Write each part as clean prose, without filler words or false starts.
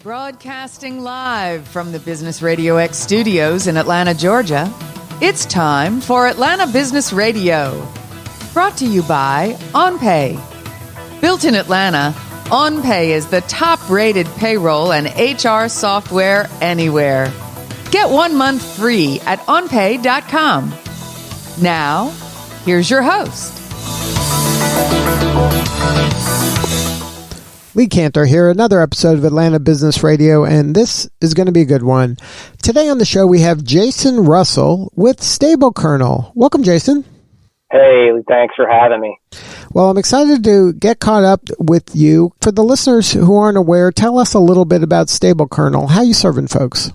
Broadcasting live from the Business RadioX studios in Atlanta, Georgia, it's time for Atlanta Business Radio. Brought to you by OnPay. Built in Atlanta, OnPay is the top-rated payroll and HR software anywhere. Get 1 month free at onpay.com. Now, here's your host. Lee Cantor here, another episode of Atlanta Business Radio, and this is going to be a good one. Today on the show, we have Jason Russell with Stable Kernel. Welcome, Jason. Hey, thanks for having me. Well, I'm excited to get caught up with you. For the listeners who aren't aware, tell us a little bit about Stable Kernel. How are you serving folks?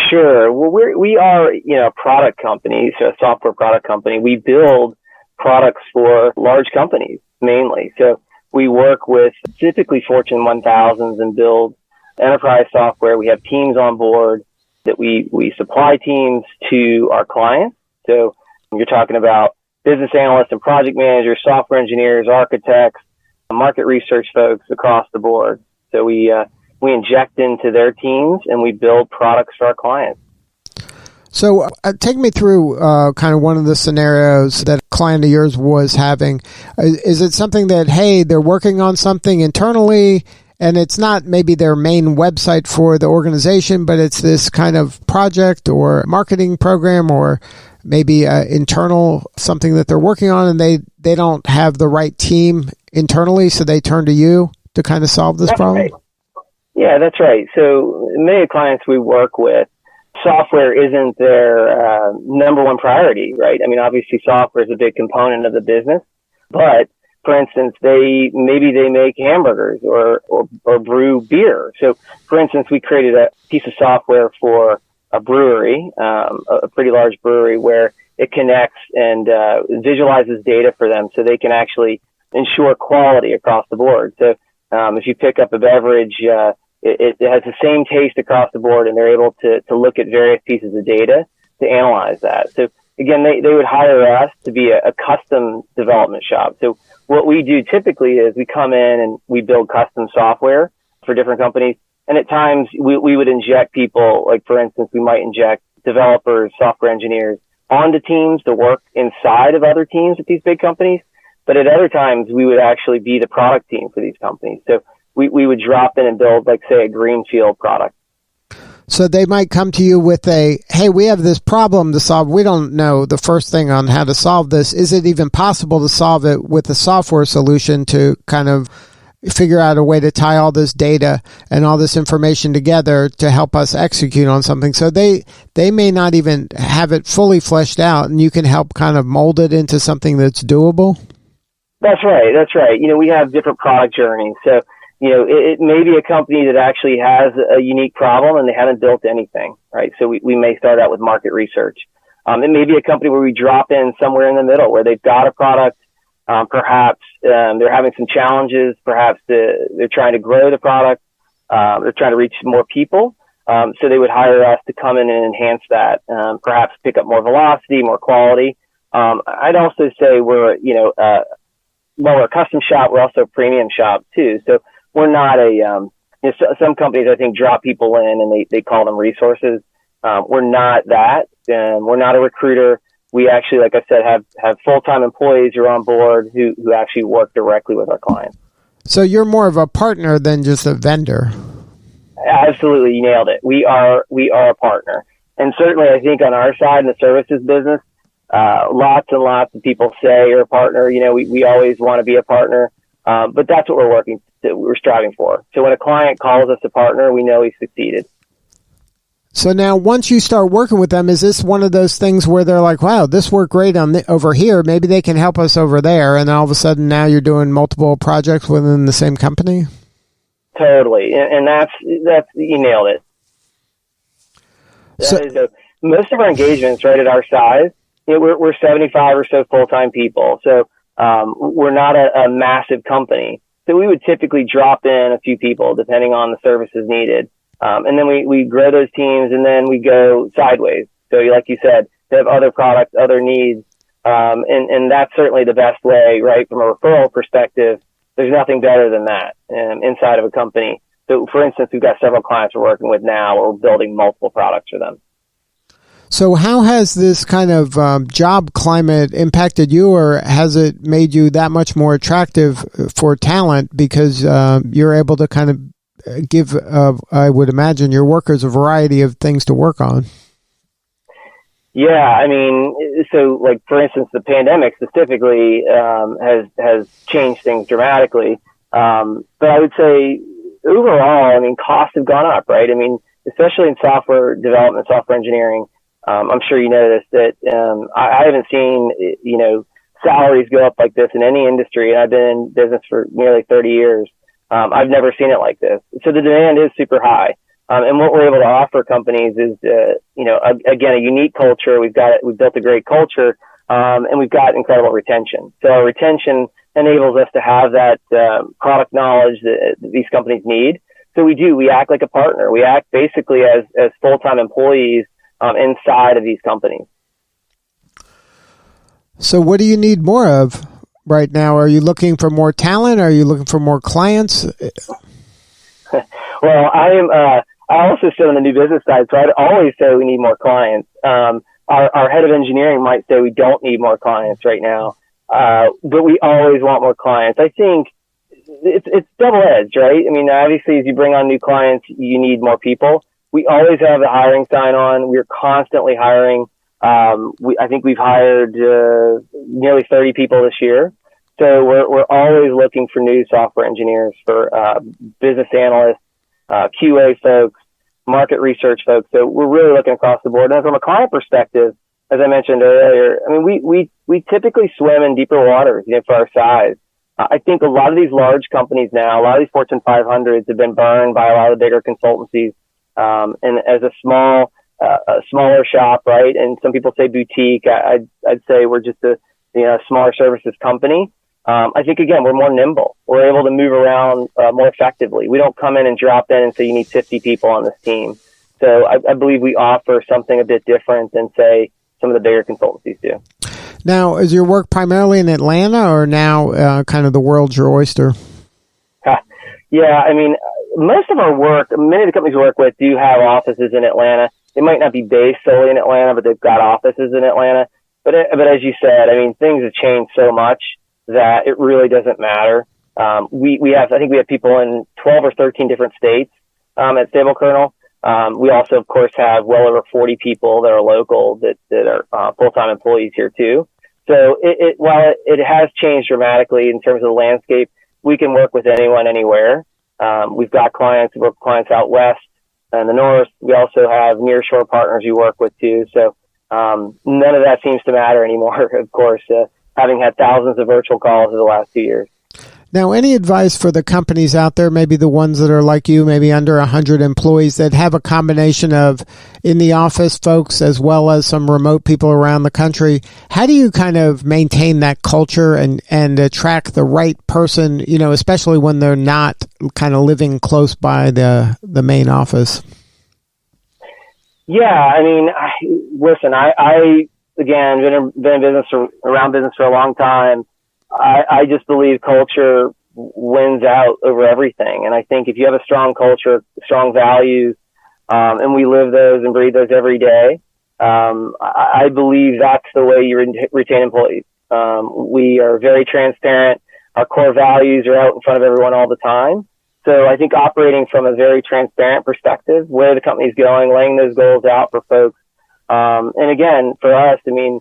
Sure. Well, we are, a product company, so a software product company. We build products for large companies mainly. So we work with specifically Fortune 1000s and build enterprise software. We have teams on board that we supply teams to our clients. So you're talking about business analysts and project managers, software engineers, architects, market research folks across the board. So we inject into their teams and we build products for our clients. So take me through kind of one of the scenarios that a client of yours was having. Is it something that, hey, they're working on something internally and it's not maybe their main website for the organization, but it's this kind of project or marketing program or maybe internal something that they're working on and they don't have the right team internally, so they turn to you to kind of solve this problem? Right. Yeah, that's right. So many clients we work with, software isn't their number one priority, right? I mean, obviously software is a big component of the business, but for instance, they make hamburgers or brew beer. So for instance, we created a piece of software for a brewery, a pretty large brewery, where it connects and visualizes data for them so they can actually ensure quality across the board. So if you pick up a beverage, it has the same taste across the board, and they're able to look at various pieces of data to analyze that. So again, they would hire us to be a custom development shop. So what we do typically is we come in and we build custom software for different companies. And at times we would inject people, like for instance, we might inject developers, software engineers onto teams to work inside of other teams at these big companies. But at other times we would actually be the product team for these companies. So we would drop in and build, like, say, a greenfield product. So they might come to you with hey, we have this problem to solve. We don't know the first thing on how to solve this. Is it even possible to solve it with a software solution to kind of figure out a way to tie all this data and all this information together to help us execute on something? So they may not even have it fully fleshed out, and you can help kind of mold it into something that's doable? That's right. We have different product journeys. So it may be a company that actually has a unique problem and they haven't built anything, right? So we may start out with market research. It may be a company where we drop in somewhere in the middle where they've got a product. Perhaps they're having some challenges. Perhaps they're trying to grow the product. They're trying to reach more people. So they would hire us to come in and enhance that, perhaps pick up more velocity, more quality. I'd also say we're a custom shop. We're also a premium shop too. So we're not some companies, I think, drop people in and they call them resources. We're not that. We're not a recruiter. We actually, like I said, have full-time employees who are on board who actually work directly with our clients. So you're more of a partner than just a vendor. Absolutely. You nailed it. We are a partner. And certainly I think on our side in the services business, lots and lots of people say you're a partner. We always want to be a partner. But that's what we're striving for. So when a client calls us a partner, we know he's succeeded. So now once you start working with them, is this one of those things where they're like, wow, this worked great over here. Maybe they can help us over there. And then all of a sudden now you're doing multiple projects within the same company? Totally. And that's you nailed it. Most of our engagements, right, at our size, we're 75 or so full-time people. So we're not a massive company. So we would typically drop in a few people depending on the services needed. And then we grow those teams and then we go sideways. So like you said, they have other products, other needs. And that's certainly the best way, right? From a referral perspective, there's nothing better than that inside of a company. So, for instance, we've got several clients we're working with now where we're building multiple products for them. So how has this kind of job climate impacted you, or has it made you that much more attractive for talent because you're able to kind of give, I would imagine, your workers a variety of things to work on? Yeah, I mean, so like, for instance, the pandemic specifically has changed things dramatically. But I would say overall, I mean, costs have gone up, right? I mean, especially in software development, software engineering. I'm sure you know this, that I haven't seen, salaries go up like this in any industry. And I've been in business for nearly 30 years. I've never seen it like this. So the demand is super high. And what we're able to offer companies is, again, a unique culture. We've built a great culture, and we've got incredible retention. So our retention enables us to have that product knowledge that these companies need. So we act like a partner. We act basically as full-time employees inside of these companies. So what do you need more of right now? Are you looking for more talent? Are you looking for more clients? Well, I also sit on the new business side, so I'd always say we need more clients. Our head of engineering might say we don't need more clients right now, but we always want more clients. I think it's double-edged, right? I mean, obviously, as you bring on new clients, you need more people. We always have the hiring sign on. We're constantly hiring. I think we've hired nearly 30 people this year. So we're always looking for new software engineers, for business analysts, QA folks, market research folks. So we're really looking across the board. And from a client perspective, as I mentioned earlier, I mean, we typically swim in deeper waters, for our size. I think a lot of these large companies now, a lot of these Fortune 500s have been burned by a lot of the bigger consultancies. And as a smaller shop, right? And some people say boutique. I'd say we're just a smaller services company. I think, again, we're more nimble. We're able to move around more effectively. We don't come in and drop in and say you need 50 people on this team. So I believe we offer something a bit different than, say, some of the bigger consultancies do. Now, is your work primarily in Atlanta, or now kind of the world's your oyster? Yeah, I mean, most of our work, many of the companies we work with do have offices in Atlanta. They might not be based solely in Atlanta, but they've got offices in Atlanta. But as you said, I mean, things have changed so much that it really doesn't matter. I think we have people in 12 or 13 different states at Stable Kernel. We also, of course, have well over 40 people that are local that are full-time employees here too. So while it has changed dramatically in terms of the landscape, we can work with anyone, anywhere. We've got clients out west and the north. We also have nearshore partners we work with too. So none of that seems to matter anymore, of course, having had thousands of virtual calls over the last 2 years. Now, any advice for the companies out there, maybe the ones that are like you, maybe under 100 employees, that have a combination of in-the-office folks as well as some remote people around the country? How do you kind of maintain that culture and attract the right person, especially when they're not kind of living close by the main office? Yeah, I mean, listen, I again, been in business, around business for a long time. I just believe culture wins out over everything. And I think if you have a strong culture, strong values, and we live those and breathe those every day, I believe that's the way you retain employees. We are very transparent. Our core values are out in front of everyone all the time. So I think operating from a very transparent perspective, where the company's going, laying those goals out for folks. And again, for us, I mean,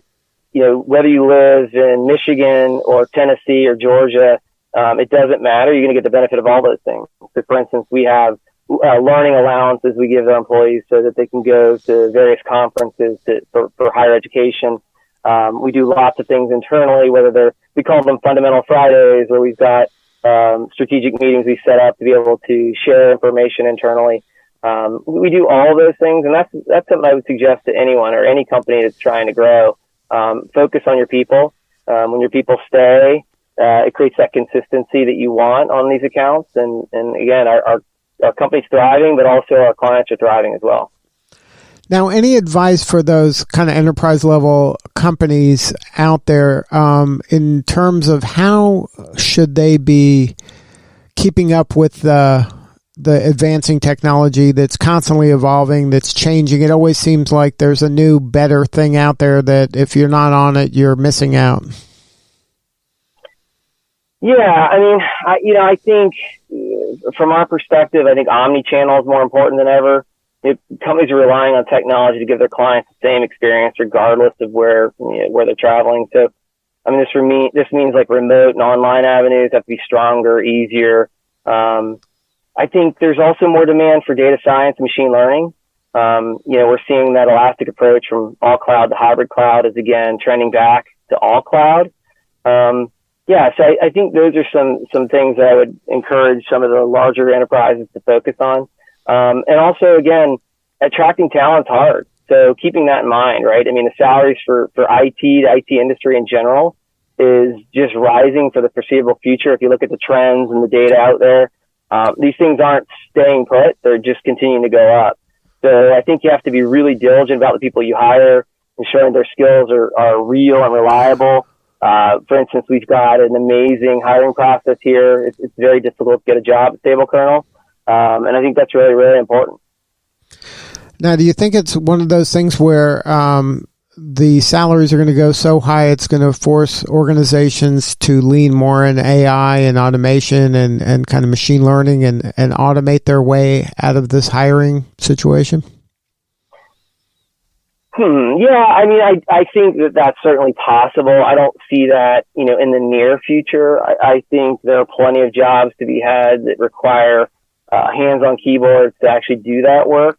whether you live in Michigan or Tennessee or Georgia, it doesn't matter. You're going to get the benefit of all those things. So, for instance, we have learning allowances we give our employees so that they can go to various conferences for higher education. We do lots of things internally, we call them Fundamental Fridays, where we've got strategic meetings we set up to be able to share information internally. We do all those things, and that's something I would suggest to anyone or any company that's trying to grow. Focus on your people. When your people stay, it creates that consistency that you want on these accounts. And again, our company's thriving, but also our clients are thriving as well. Now, any advice for those kind of enterprise level companies out there in terms of how should they be keeping up with the the advancing technology that's constantly evolving, that's changing. It always seems like there's a new, better thing out there that if you're not on it, you're missing out. Yeah, I mean, I think from our perspective, I think omni-channel is more important than ever. Companies are relying on technology to give their clients the same experience regardless of where they're traveling. So, I mean, this means like remote and online avenues have to be stronger, easier. I think there's also more demand for data science and machine learning. We're seeing that elastic approach from all cloud to hybrid cloud is again trending back to all cloud. So I think those are some things that I would encourage some of the larger enterprises to focus on. And also, again, attracting talent's hard. So keeping that in mind, right? I mean, the salaries for IT, the IT industry in general is just rising for the foreseeable future. If you look at the trends and the data out there, these things aren't staying put. They're just continuing to go up. So I think you have to be really diligent about the people you hire, ensuring their skills are real and reliable. For instance, we've got an amazing hiring process here. It's very difficult to get a job at Stable Kernel. And I think that's really, really important. Now, do you think it's one of those things where the salaries are going to go so high it's going to force organizations to lean more in AI and automation and kind of machine learning and automate their way out of this hiring situation? Yeah, I mean, I think that's certainly possible. I don't see that, in the near future. I think there are plenty of jobs to be had that require hands on keyboards to actually do that work.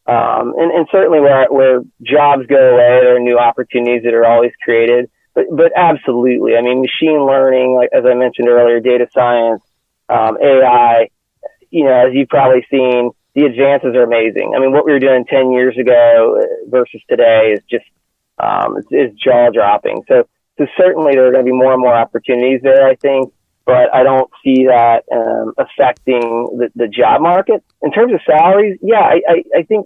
And certainly where jobs go away, there are new opportunities that are always created. But absolutely, I mean, machine learning, like as I mentioned earlier, data science, AI, as you've probably seen, the advances are amazing. I mean, what we were doing 10 years ago versus today is just, is jaw dropping. So certainly there are going to be more and more opportunities there, I think, but I don't see that, affecting the job market. In terms of salaries, yeah, I think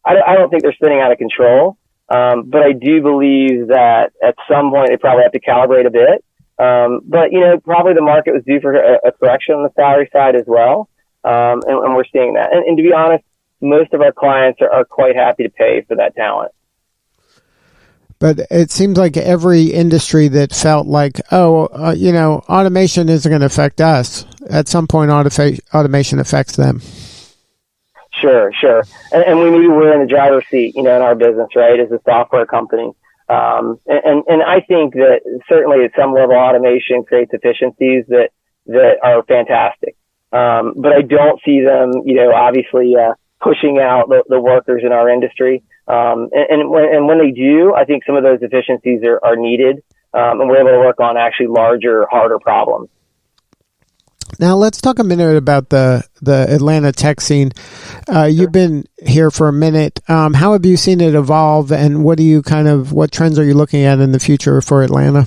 I don't think they're spinning out of control. But I do believe that at some point they probably have to calibrate a bit. But probably the market was due for a correction on the salary side as well. And we're seeing that. And to be honest, most of our clients are quite happy to pay for that talent. But it seems like every industry that felt like, automation isn't going to affect us. At some point, automation affects them. Sure. And we're in the driver's seat, in our business, right, as a software company. And I think that certainly at some level, automation creates efficiencies that are fantastic. But I don't see them, obviously, pushing out the workers in our industry. And when they do, I think some of those efficiencies are needed. And we're able to work on actually larger, harder problems. Now let's talk a minute about the Atlanta tech scene. You've been here for a minute. How have you seen it evolve, and what trends are you looking at in the future for Atlanta?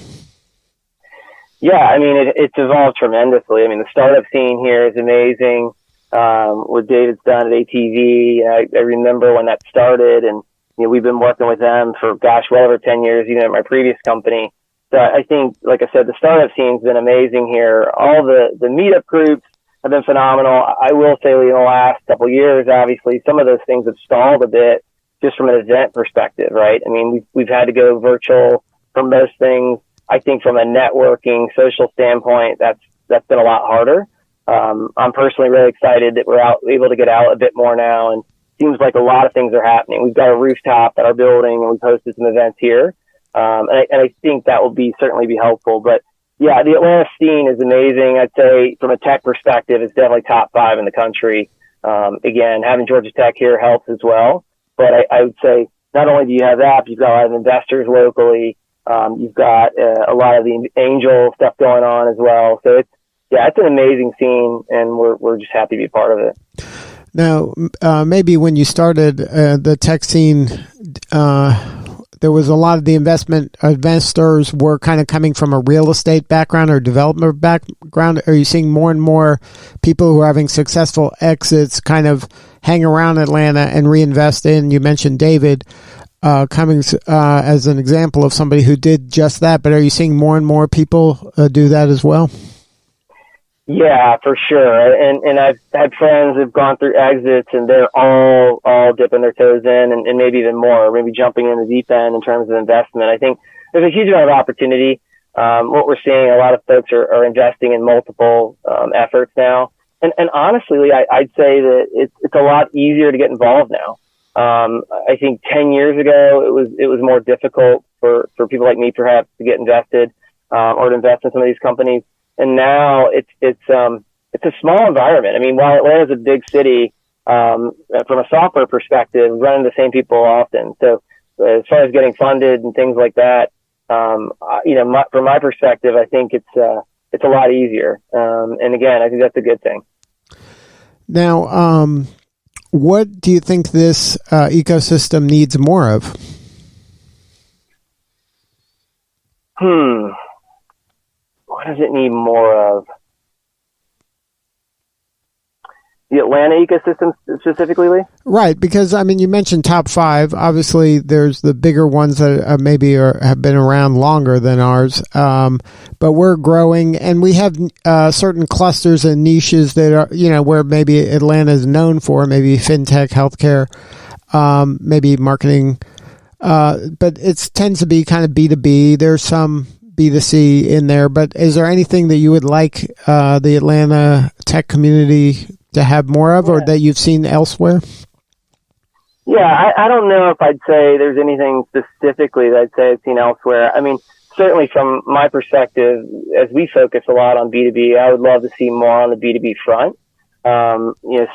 Yeah, I mean, it's evolved tremendously. I mean, the startup scene here is amazing. What David's done at ATV, I remember when that started, and we've been working with them for well over 10 years, even at my previous company. So I think, like I said, the startup scene's been amazing here. All the meetup groups have been phenomenal. I will say in the last couple of years, obviously, some of those things have stalled a bit just from an event perspective, right? I mean, we've had to go virtual for most things. I think from a networking, social standpoint, that's been a lot harder. I'm personally really excited that we're able to get out a bit more now, and it seems like a lot of things are happening. We've got a rooftop at our building, and we've hosted some events here. And I think that will certainly be helpful. But yeah, the Atlanta scene is amazing. I'd say from a tech perspective, it's definitely top 5 in the country. Again, having Georgia Tech here helps as well. But I would say not only do you have that, but you've got a lot of investors locally. You've got a lot of the angel stuff going on as well. So it's an amazing scene, and we're just happy to be part of it. Now, maybe when you started the tech scene, there was a lot of the investors were kind of coming from a real estate background or developer background. Are you seeing more and more people who are having successful exits kind of hang around Atlanta and reinvest in? You mentioned David coming as an example of somebody who did just that, but are you seeing more and more people do that as well? Yeah, for sure. And I've had friends who've gone through exits and they're all dipping their toes in and maybe even more, maybe jumping in the deep end in terms of investment. I think there's a huge amount of opportunity. What we're seeing, a lot of folks are investing in multiple efforts now. And honestly, I'd say that it's a lot easier to get involved now. I think 10 years ago, it was more difficult for people like me, perhaps, to get invested, or to invest in some of these companies. And now it's a small environment. I mean, while Atlanta's a big city, from a software perspective, we run into the same people often. So as far as getting funded and things like that, from my perspective, I think it's a lot easier. And again, I think that's a good thing. Now, what do you think this ecosystem needs more of? What does it need more of? The Atlanta ecosystem specifically, Lee? Right, because, I mean, you mentioned top 5. Obviously, there's the bigger ones that have been around longer than ours, but we're growing, and we have certain clusters and niches that are, where maybe Atlanta is known for, maybe fintech, healthcare, maybe marketing, but it tends to be kind of B2B. There's some B2C in there, but is there anything that you would like the Atlanta tech community to have more of, or that you've seen elsewhere? Yeah, I don't know if I'd say there's anything specifically that I'd say I've seen elsewhere. I mean, certainly from my perspective, as we focus a lot on B2B, I would love to see more on the B2B front.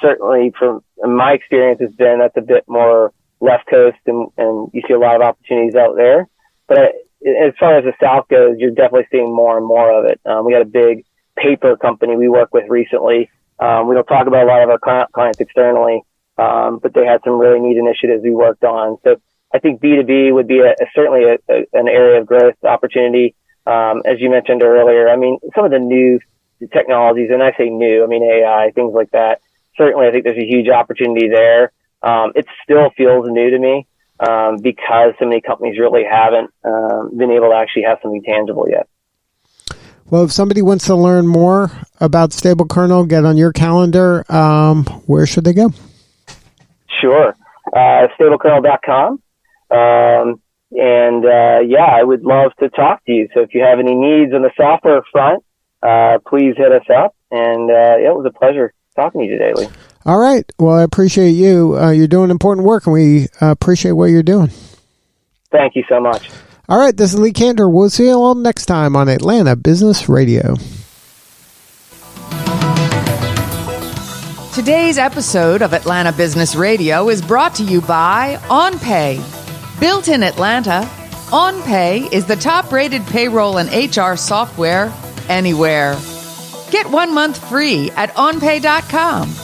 Certainly from my experience has been that's a bit more left coast and you see a lot of opportunities out there. But as far as the South goes, you're definitely seeing more and more of it. We got a big paper company we worked with recently. We don't talk about a lot of our clients externally, but they had some really neat initiatives we worked on. So I think B2B would be certainly an area of growth opportunity. As you mentioned earlier, I mean, some of the new technologies, and I say new, I mean AI, things like that. Certainly, I think there's a huge opportunity there. It still feels new to me because so many companies really haven't been able to actually have something tangible yet. Well, if somebody wants to learn more about Stable Kernel, get on your calendar, where should they go? Sure. StableKernel.com. I would love to talk to you. So if you have any needs on the software front, please hit us up. And it was a pleasure talking to you today, Lee. All right. Well, I appreciate you. You're doing important work, and we appreciate what you're doing. Thank you so much. All right, this is Lee Cantor. We'll see you all next time on Atlanta Business Radio. Today's episode of Atlanta Business Radio is brought to you by OnPay. Built in Atlanta, OnPay is the top-rated payroll and HR software anywhere. Get 1 month free at onpay.com.